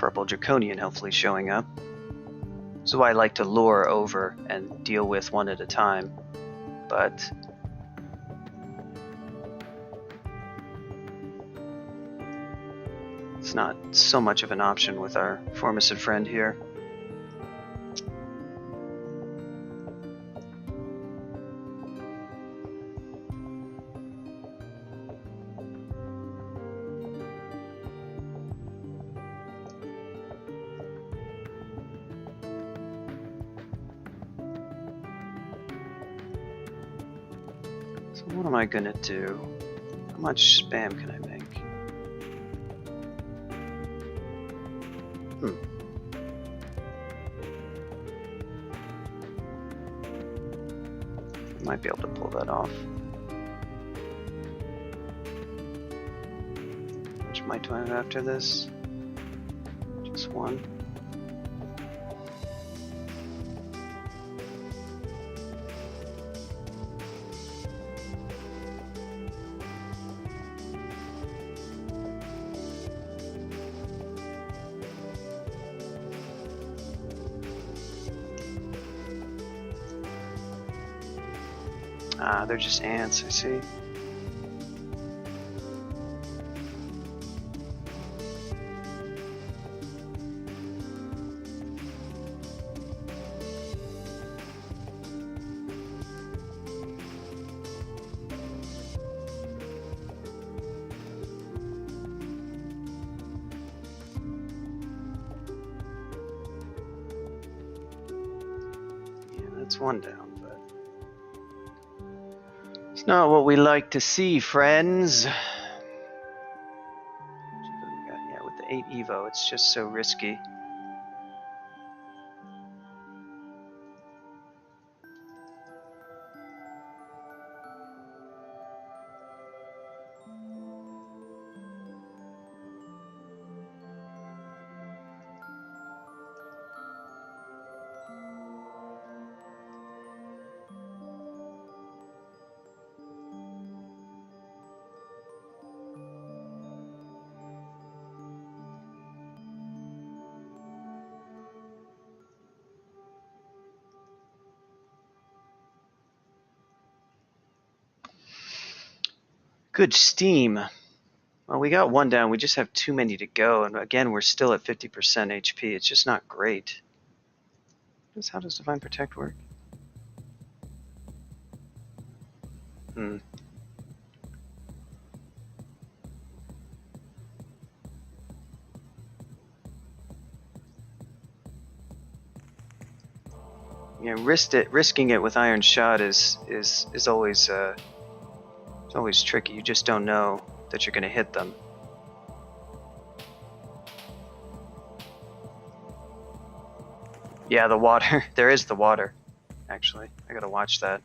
purple draconian hopefully showing up. So I like to lure over and deal with one at a time. But it's not so much of an option with our Formicid friend here. So what am I gonna do? How much spam can I make? Might be able to pull that off. How much might do I have after this? Just one. Ah, they're just ants, I see. Yeah, that's one down. It's not what we like to see, friends. Yeah, with the 8 Evo, it's just so risky. Good steam. Well, we got one down. We just have too many to go. And again, we're still at 50% HP. It's just not great. How does Divine Protect work? You know, risking it with Iron Shot is always it's always tricky. You just don't know that you're going to hit them. Yeah, the water. There is the water, actually. I gotta watch that.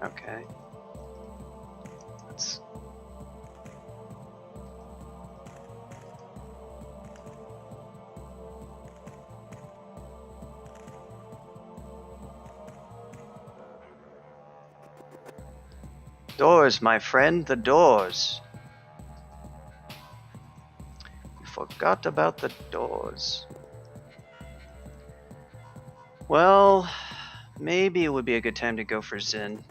Okay. That's... Doors, my friend, the doors. You forgot about the doors. Well, maybe it would be a good time to go for Zin.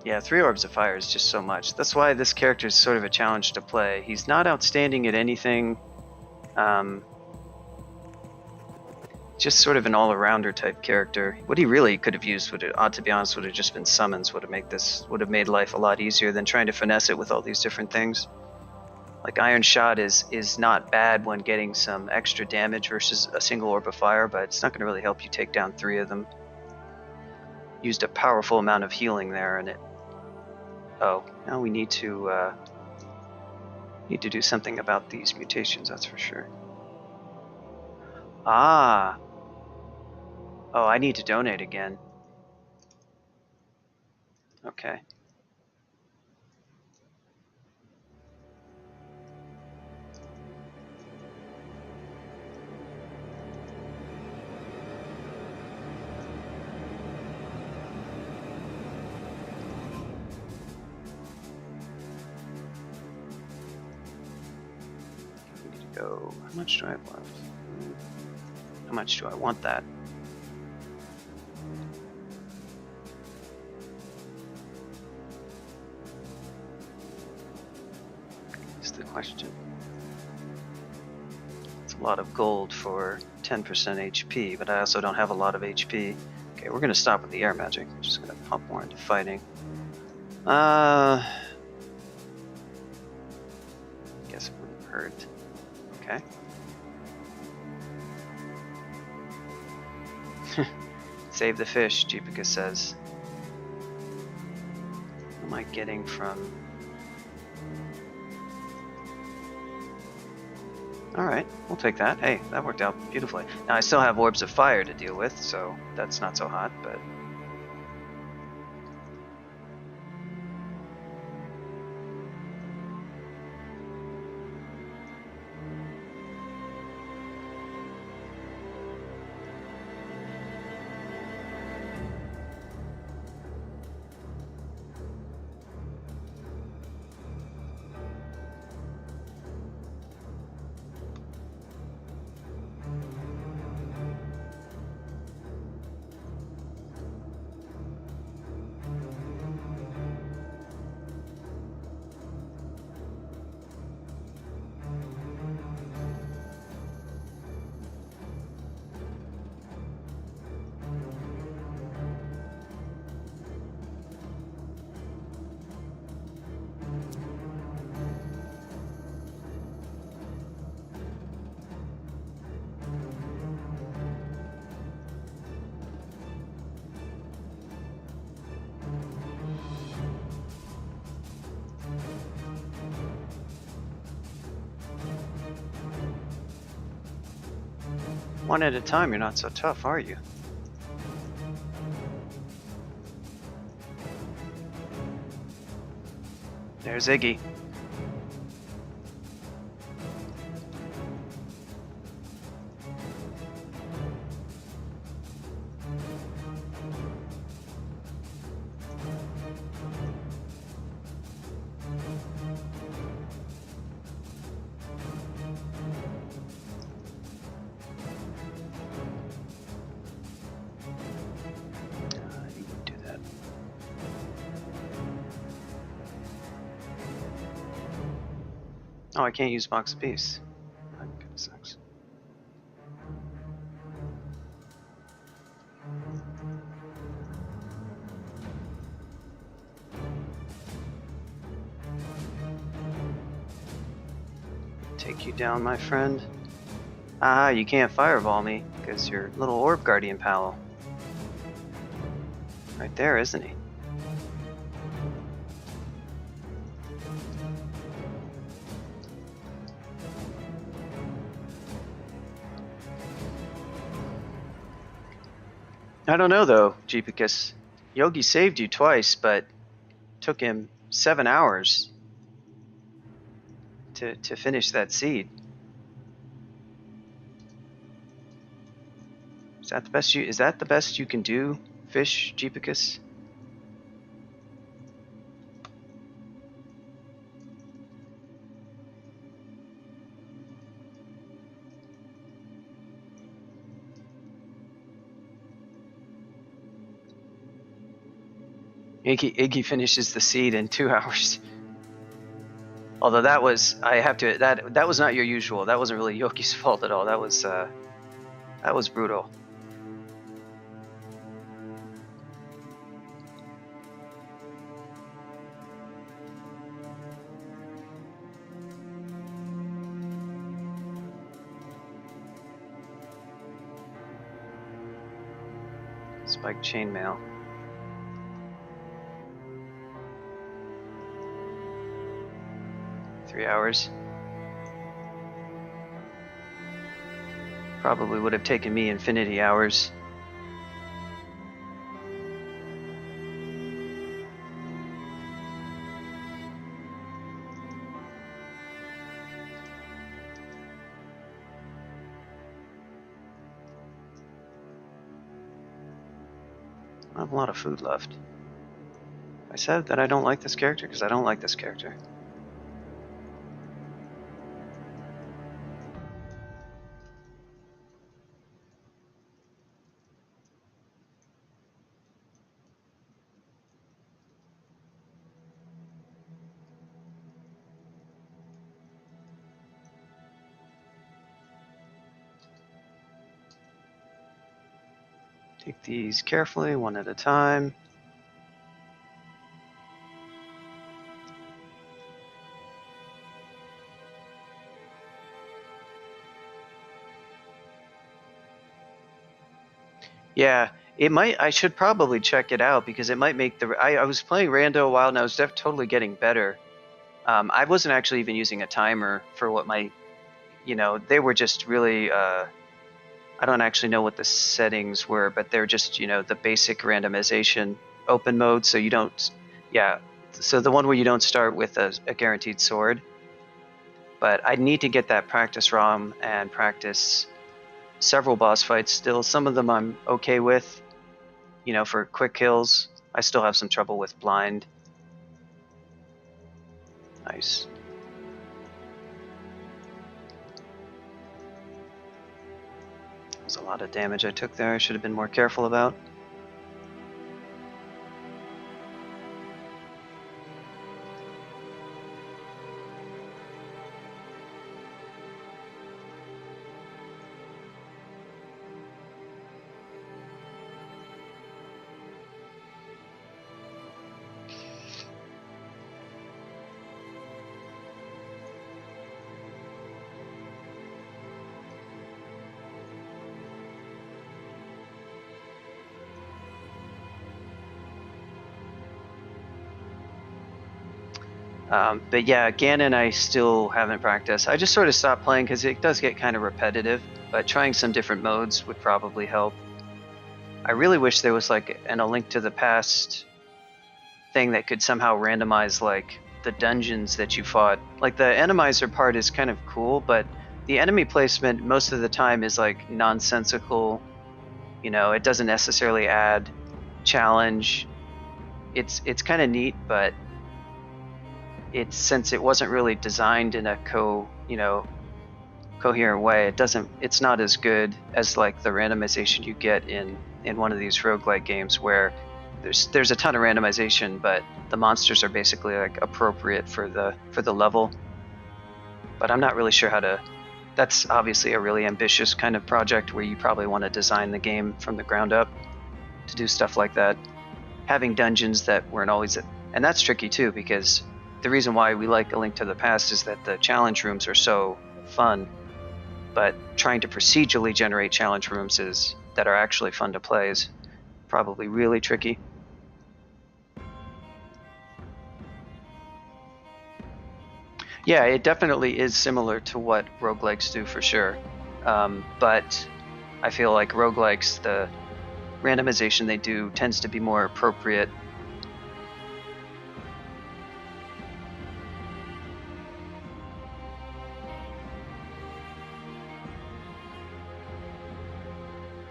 Yeah, 3 Orbs of Fire is just so much. That's why this character is sort of a challenge to play. He's not outstanding at anything. It's just sort of an all-arounder type character. What he really could have used would have, to be honest, would have just been summons. Would have made life a lot easier than trying to finesse it with all these different things. Like Iron Shot is not bad when getting some extra damage versus a single orb of fire, but it's not going to really help you take down 3 of them. Used a powerful amount of healing there, and it. Oh, now we need to do something about these mutations. That's for sure. Ah. Oh, I need to donate again. Okay. We need to go. How much do I have left? How much do I want that? The question. It's a lot of gold for 10% HP, but I also don't have a lot of HP. Okay, we're gonna stop with the air magic. I'm just gonna pump more into fighting. Guess it wouldn't hurt. Okay. Save the fish, Jeepika says. What am I getting from... Alright, we'll take that. Hey, that worked out beautifully. Now I still have orbs of fire to deal with, so that's not so hot, but... One at a time, you're not so tough, are you? There's Iggy. Oh, I can't use Box of Peace. That kind of sucks. Take you down, my friend. Ah, you can't fireball me, because you're little orb guardian pal. Right there, isn't he? I don't know though, Jeepicus. Yogi saved you twice, but took him 7 hours to finish that seed. Is that the best you can do, fish, Jeepicus? Iggy finishes the seed in 2 hours. Although that was not your usual. That wasn't really Yoki's fault at all. That was That was brutal. Spiked chainmail. Three hours. Probably would have taken me infinity hours. I have a lot of food left. I said that I don't like this character because I don't like this character. Take these carefully, one at a time. Yeah, it might. I should probably check it out because it might make the. I was playing rando a while and I was totally getting better. I wasn't actually even using a timer for what my, they were just really. I don't actually know what the settings were, but they're just the basic randomization open mode. So you don't. Yeah. So the one where you don't start with a guaranteed sword. But I need to get that practice ROM and practice several boss fights still. Some of them I'm okay with, for quick kills. I still have some trouble with blind. Nice. That was a lot of damage I took there. I should have been more careful about. But yeah, Ganon I still haven't practiced. I just sort of stopped playing because it does get kind of repetitive, but trying some different modes would probably help. I really wish there was like A Link to the Past thing that could somehow randomize like the dungeons that you fought. Like the enemizer part is kind of cool, but the enemy placement most of the time is like nonsensical. It doesn't necessarily add challenge. It's kind of neat, but since it wasn't really designed in a coherent way, it's not as good as like the randomization you get in one of these roguelike games where there's a ton of randomization, but the monsters are basically like appropriate for the level. But I'm not really sure how to. That's obviously a really ambitious kind of project where you probably want to design the game from the ground up to do stuff like that. Having dungeons that weren't always, and that's tricky too, because the reason why we like A Link to the Past is that the challenge rooms are so fun, but trying to procedurally generate challenge rooms that are actually fun to play is probably really tricky. Yeah, it definitely is similar to what roguelikes do for sure. But I feel like roguelikes, the randomization they do tends to be more appropriate.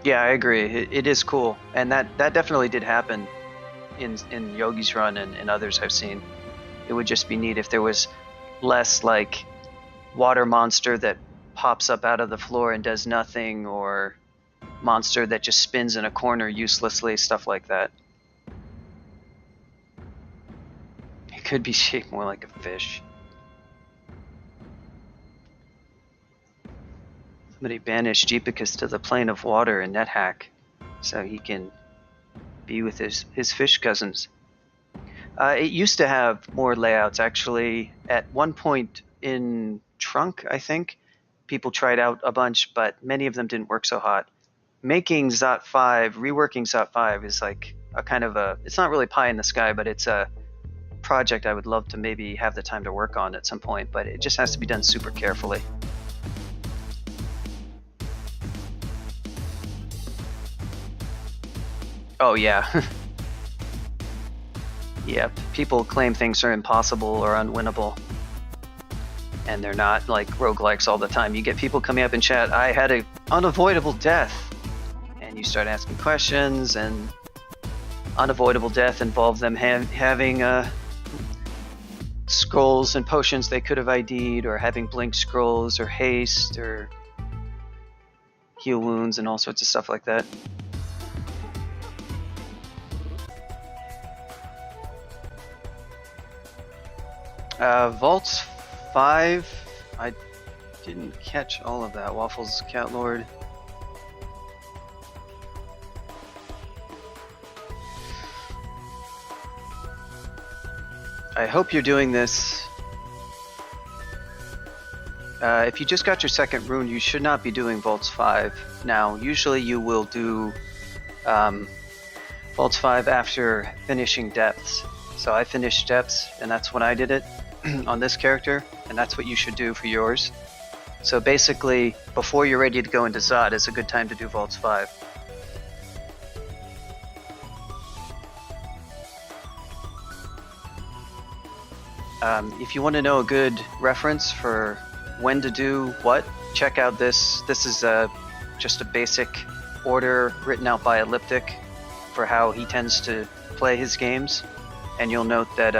Yeah, I agree. It is cool, and that definitely did happen in Yogi's Run and others I've seen. It would just be neat if there was less like water monster that pops up out of the floor and does nothing, or monster that just spins in a corner uselessly, stuff like that. It could be shaped more like a fish. Somebody banished Jeepicus to the plane of water in NetHack so he can be with his fish cousins. It used to have more layouts, actually. At one point in Trunk, I think, people tried out a bunch, but many of them didn't work so hot. Making Zot 5, reworking Zot 5 is like a kind of a, it's not really pie in the sky, but it's a project I would love to maybe have the time to work on at some point, but it just has to be done super carefully. Oh yeah. Yep, people claim things are impossible or unwinnable, and they're not, like roguelikes all the time. You get people coming up in chat, I had an unavoidable death, and you start asking questions, and unavoidable death involved them having scrolls and potions they could have ID'd, or having blink scrolls, or haste, or heal wounds, and all sorts of stuff like that. Vaults 5, I didn't catch all of that. Waffles Cat Lord. I hope you're doing this. If you just got your second rune, you should not be doing Vaults 5 now. Usually you will do Vaults 5 after finishing Depths. So I finished Depths, and that's when I did it on this character, and that's what you should do for yours. So basically, before you're ready to go into Zod is a good time to do Vaults 5. If you want to know a good reference for when to do what, check out this. This is just a basic order written out by Elliptic for how he tends to play his games. And you'll note that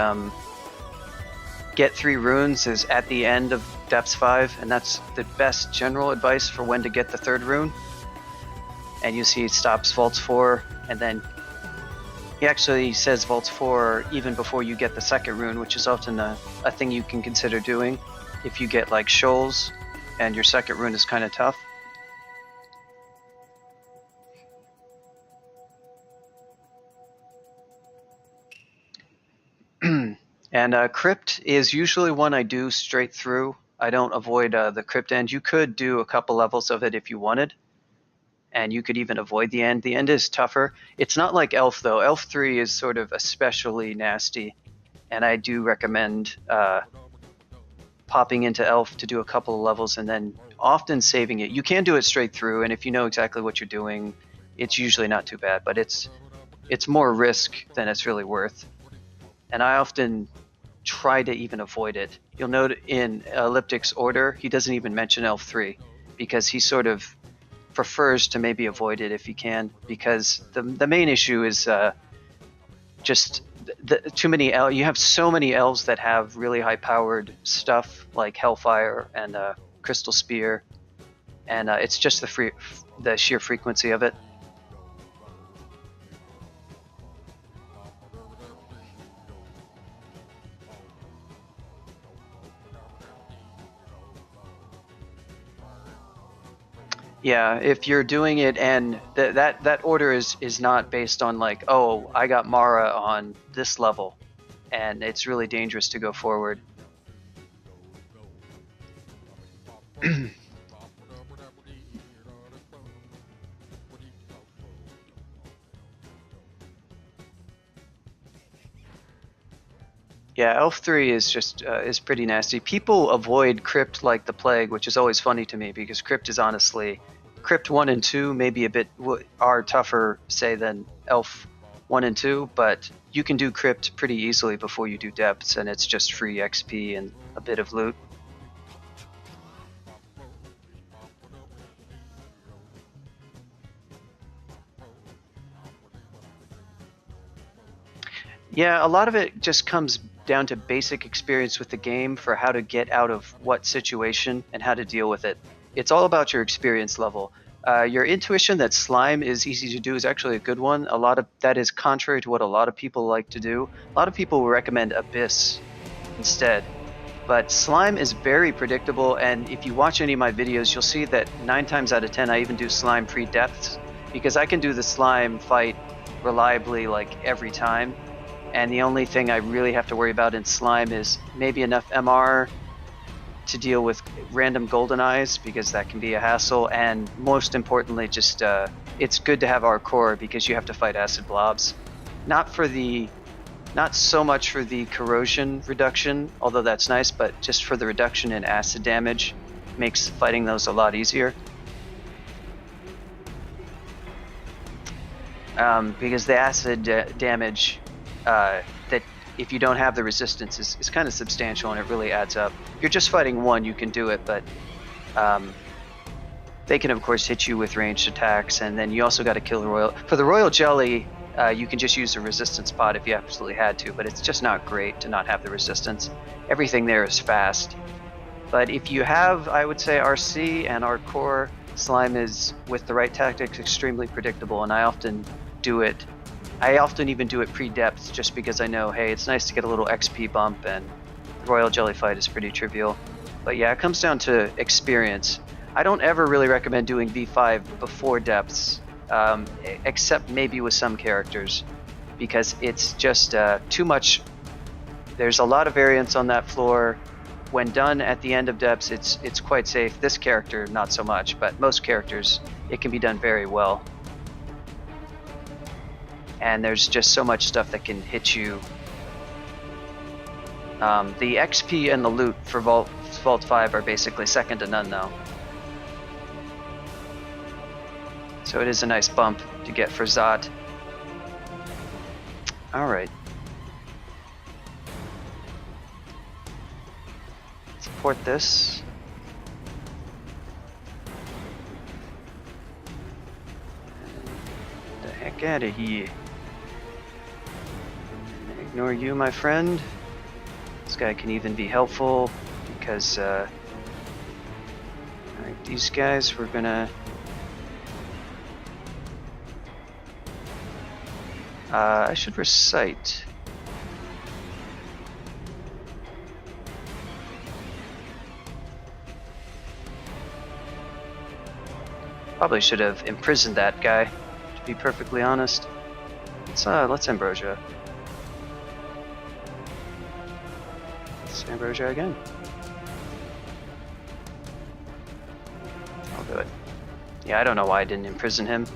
get 3 runes is at the end of Depths 5, and that's the best general advice for when to get the 3rd rune. And you see it stops Vaults 4, and then he actually says Vaults 4 even before you get the 2nd rune, which is often a thing you can consider doing if you get like shoals and your 2nd rune is kind of tough. And Crypt is usually one I do straight through. I don't avoid the Crypt end. You could do a couple levels of it if you wanted, and you could even avoid the end. The end is tougher. It's not like Elf, though. Elf 3 is sort of especially nasty, and I do recommend popping into Elf to do a couple of levels and then often saving it. You can do it straight through, and if you know exactly what you're doing, it's usually not too bad, but it's more risk than it's really worth. And I often try to even avoid it. You'll note in Elliptic's order, he doesn't even mention Elf 3 because he sort of prefers to maybe avoid it if he can, because the main issue is just too many you have so many elves that have really high powered stuff like Hellfire and Crystal Spear, and it's just the sheer frequency of it. Yeah, if you're doing it and that order is not based on like, oh, I got Mara on this level, and it's really dangerous to go forward. Yeah, Elf 3 is just is pretty nasty. People avoid Crypt like the plague, which is always funny to me because Crypt is honestly, Crypt 1 and 2 maybe a bit are tougher, say, than Elf 1 and 2, but you can do Crypt pretty easily before you do Depths, and it's just free XP and a bit of loot. Yeah, a lot of it just comes down to basic experience with the game for how to get out of what situation and how to deal with it. It's all about your experience level. Your intuition that slime is easy to do is actually a good one. A lot of that is contrary to what a lot of people like to do. A lot of people will recommend Abyss instead. But slime is very predictable, and if you watch any of my videos, you'll see that 9 times out of 10 I even do slime pre-depths, because I can do the slime fight reliably like every time, and the only thing I really have to worry about in slime is maybe enough MR to deal with random golden eyes, because that can be a hassle, and most importantly, just it's good to have our core because you have to fight acid blobs. Not so much for the corrosion reduction, although that's nice, but just for the reduction in acid damage makes fighting those a lot easier. Because the acid damage that if you don't have the resistance is kind of substantial, and it really adds up. If you're just fighting one, you can do it, but they can of course hit you with ranged attacks, and then you also got to kill the royal. For the royal jelly, you can just use a resistance pod if you absolutely had to, but it's just not great to not have the resistance. Everything there is fast. But if you have, I would say, RC and our core, slime is, with the right tactics, extremely predictable, and I often do it. I often even do it pre-depth just because I know, hey, it's nice to get a little XP bump, and the royal jelly fight is pretty trivial. But yeah, it comes down to experience. I don't ever really recommend doing V5 before depths. Except maybe with some characters, because it's just too much. There's a lot of variance on that floor. When done at the end of depths, it's quite safe. This character, not so much, but most characters, it can be done very well. And there's just so much stuff that can hit you. The XP and the loot for Vault 5 are basically second to none, though. So it is a nice bump to get for Zot. Alright. Support this. Get the heck out of here. Ignore you, my friend. This guy can even be helpful because alright, these guys we're gonna I should recite. Probably should have imprisoned that guy, to be perfectly honest. Let's Ambrosia. Let's Ambrosia again. I'll do it. Yeah, I don't know why I didn't imprison him.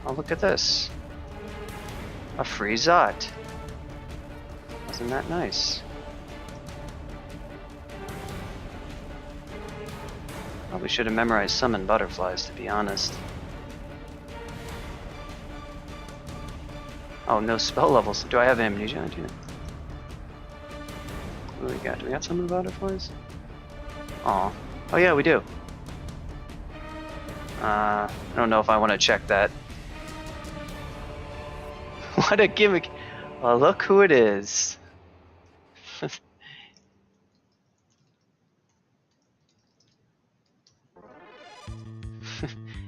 Oh, look at this. A free Zot. Wasn't that nice? Probably should have memorized summon butterflies, to be honest. Oh, no spell levels. Do I have amnesia? I do. What do we got? Do we got summon butterflies? Aw. Oh yeah, we do. I don't know if I want to check that. What a gimmick. Well, look who it is.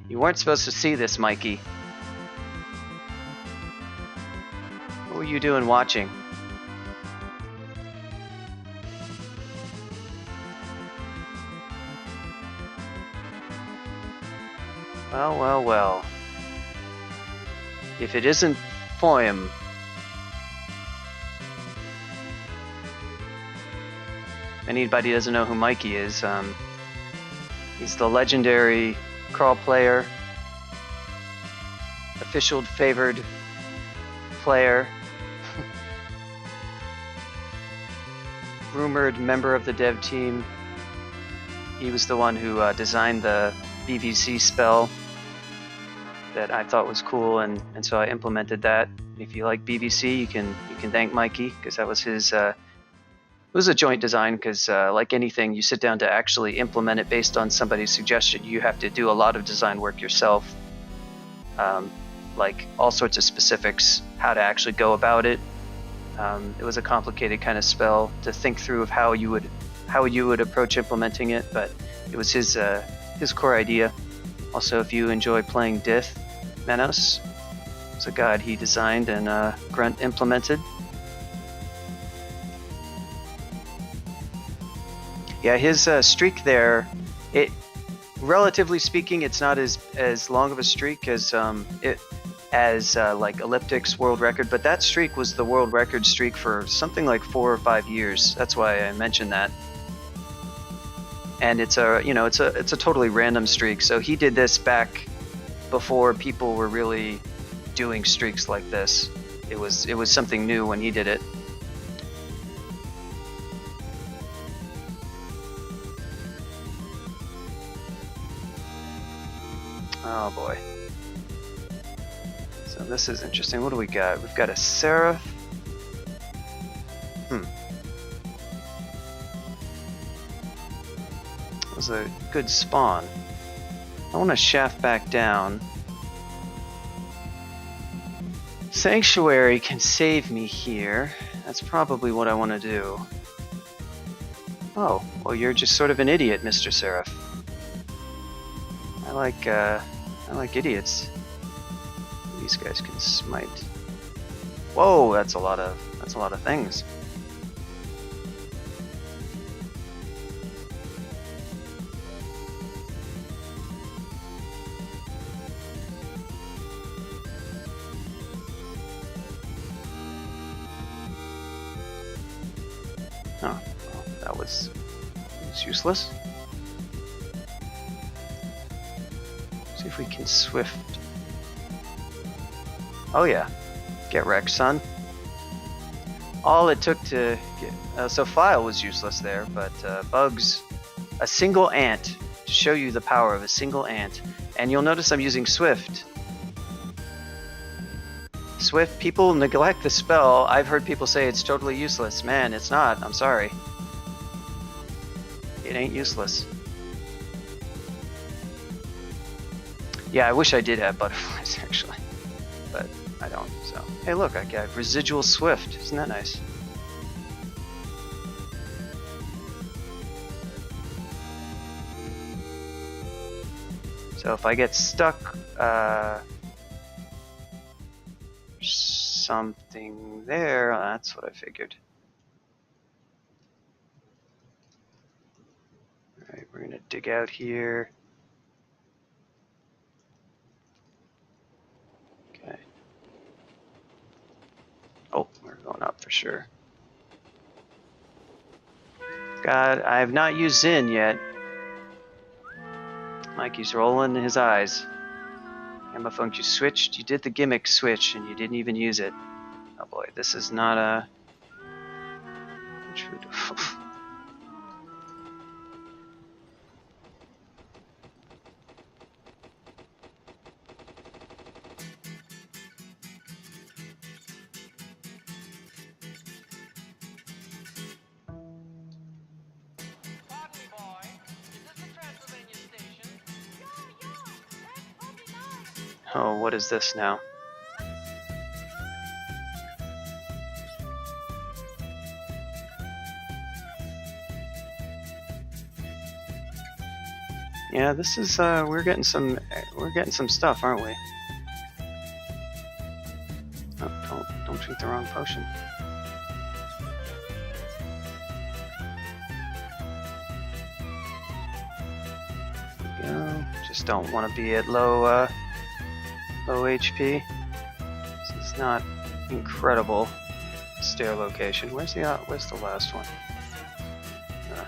You weren't supposed to see this, Mikey. What were you doing watching? Well, well, well. If it isn't Poem. If anybody doesn't know who Mikey is, he's the legendary crawl player, official favored player, rumored member of the dev team. He was the one who designed the BVC spell that I thought was cool, and so I implemented that. If you like BVC, you can thank Mikey, because that was his. It was a joint design, because like anything, you sit down to actually implement it based on somebody's suggestion. You have to do a lot of design work yourself, like all sorts of specifics, how to actually go about it. It was a complicated kind of spell to think through of how you would approach implementing it, but it was his core idea. Also, if you enjoy playing Dith, Menos was a god he designed and Grunt implemented. Yeah, his streak there, it relatively speaking, it's not as long of a streak as like Elliptic's world record, but that streak was the world record streak for something like 4 or 5 years. That's why I mentioned that. And it's a it's a totally random streak. So he did this back before people were really doing streaks like this. It was something new when he did it. Oh boy. So this is interesting. What do we got? We've got a Seraph. That was a good spawn. I want to shaft back down. Sanctuary can save me here. That's probably what I want to do. Oh, well, you're just sort of an idiot, Mr. Seraph. I like idiots. These guys can smite. Whoa, that's a lot of things. Oh, well, that was useless. See if we can swift. Oh yeah, get wrecked, son. All it took to get so File was useless there, but Bugs, a single ant to show you the power of a single ant, and you'll notice I'm using Swift. Swift, people neglect the spell. I've heard people say it's totally useless. Man, it's not. I'm sorry. It ain't useless. Yeah, I wish I did have butterflies, actually. But I don't, so. Hey, look, I got residual Swift. Isn't that nice? So if I get stuck, something there, that's what I figured. Alright, we're gonna dig out here. Okay. Oh, we're going up for sure. God, I have not used Zin yet. Mikey's rolling his eyes. Gamma Funk, you switched, you did the gimmick switch, and you didn't even use it. Oh boy, this is not a... Oh, what is this now? Yeah, this is we're getting some stuff, aren't we? Oh, don't drink the wrong potion. There we go. Just don't want to be at low HP. This is not incredible stair location. Where's the last one? Ugh.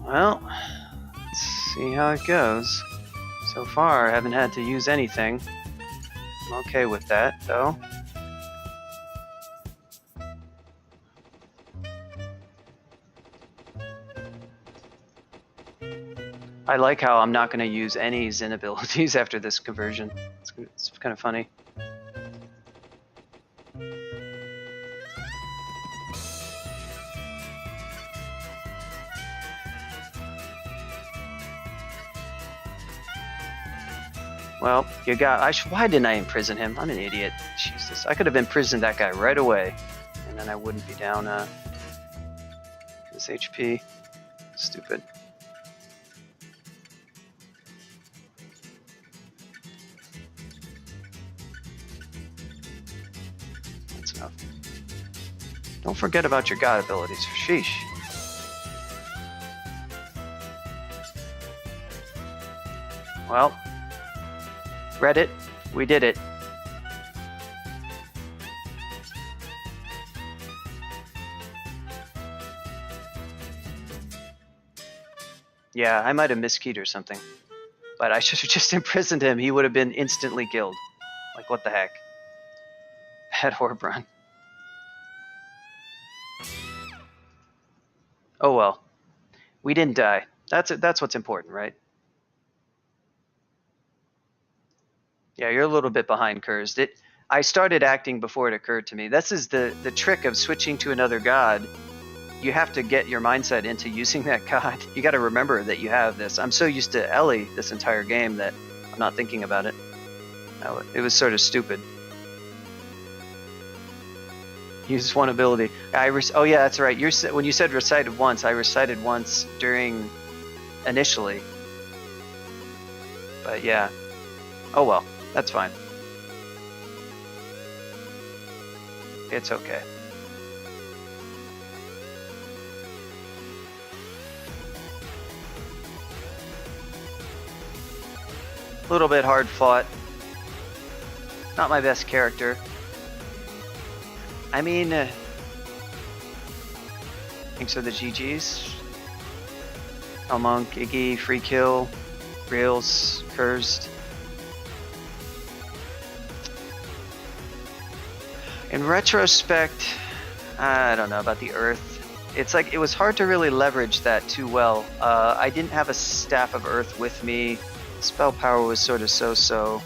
Well, let's see how it goes. So far, I haven't had to use anything. I'm okay with that, though. I like how I'm not going to use any Zen abilities after this conversion. It's kind of funny. Well, you got. Why didn't I imprison him? I'm an idiot. Jesus, I could have imprisoned that guy right away, and then I wouldn't be down this HP. Stupid. That's enough. Don't forget about your god abilities. Sheesh. Well, read it. We did it. Yeah, I might have miskeyed or something. But I should have just imprisoned him. He would have been instantly killed. Like, what the heck? Bad orb run. Oh well. We didn't die. That's what's important, right? Yeah, you're a little bit behind, Kurz. I started acting before it occurred to me. This is the trick of switching to another god. You have to get your mindset into using that god. You got to remember that you have this. I'm so used to Ellie this entire game that I'm not thinking about it. It was sort of stupid. Use one ability. Oh yeah, that's right. When you said recited once, I recited once during initially. But yeah. Oh well, that's fine. It's okay. A little bit hard fought. Not my best character. I mean, thanks for the GGs. Elmonk, Iggy, Free Kill, Reels, Cursed. In retrospect, I don't know about the Earth. It's like it was hard to really leverage that too well. I didn't have a Staff of Earth with me. Spell power was sort of so-so.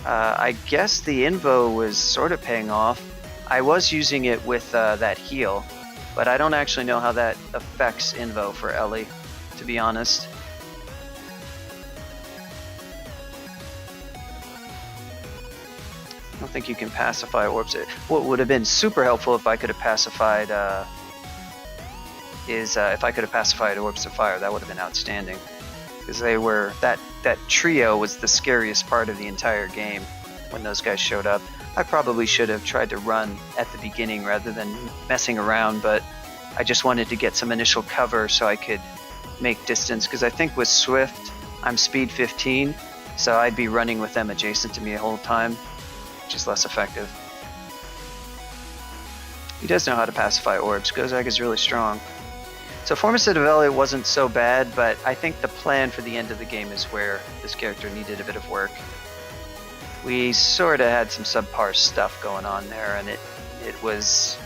I guess the Invo was sort of paying off. I was using it with that heal, but I don't actually know how that affects Invo for Ellie, to be honest. I don't think you can pacify orbs. What would have been super helpful if I could have pacified if I could have pacified orbs of fire. That would have been outstanding, because they were that trio was the scariest part of the entire game when those guys showed up. I probably should have tried to run at the beginning rather than messing around, but I just wanted to get some initial cover so I could make distance, because I think with Swift I'm speed 15, so I'd be running with them adjacent to me the whole time, which is less effective. He does know how to pacify orbs. Gozag is really strong. So Formicid of Elyvilon wasn't so bad, but I think the plan for the end of the game is where this character needed a bit of work. We sort of had some subpar stuff going on there, and it was...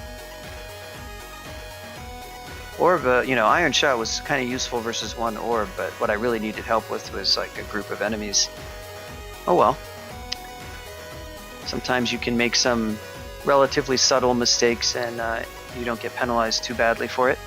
Orb, Iron Shot was kind of useful versus one orb, but what I really needed help with was like a group of enemies. Oh well. Sometimes you can make some relatively subtle mistakes and you don't get penalized too badly for it.